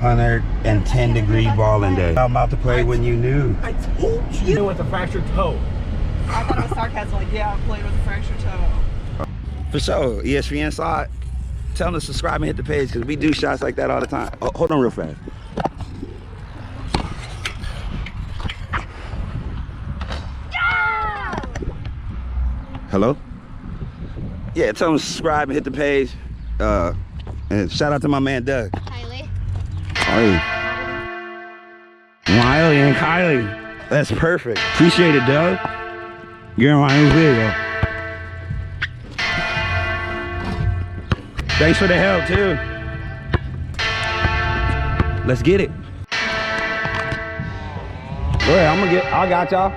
110-degree balling day. I'm about to play when you knew. I told you. With a fractured toe. I thought it was sarcasm, like, yeah, I played with a fractured toe. For sure, ESPN side, tell them to subscribe and hit the page because we do shots like that all the time. Oh, hold on real fast. Yeah! Hello? Yeah, tell them to subscribe and hit the page. And shout out to my man Doug. Kylie. Miley and Kylie. That's perfect. Appreciate it, Doug. You're in my new video. Thanks for the help too. Let's get it. Go ahead, I got y'all.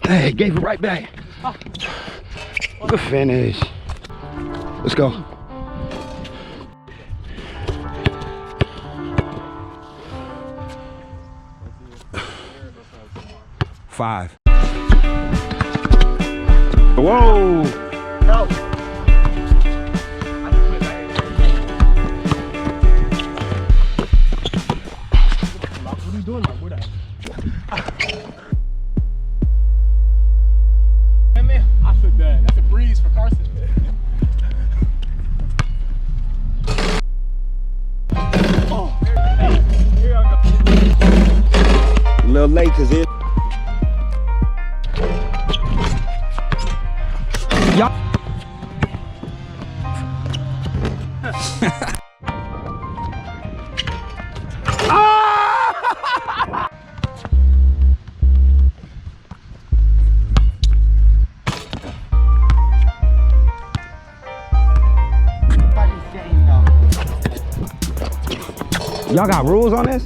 Hey, gave it right back. Good finish. Let's go. Five. Whoa. No. What are you doing, man? I said that. That's a breeze for Carson. Oh, here I go. A little late because it. Yup. Y'all got rules on this?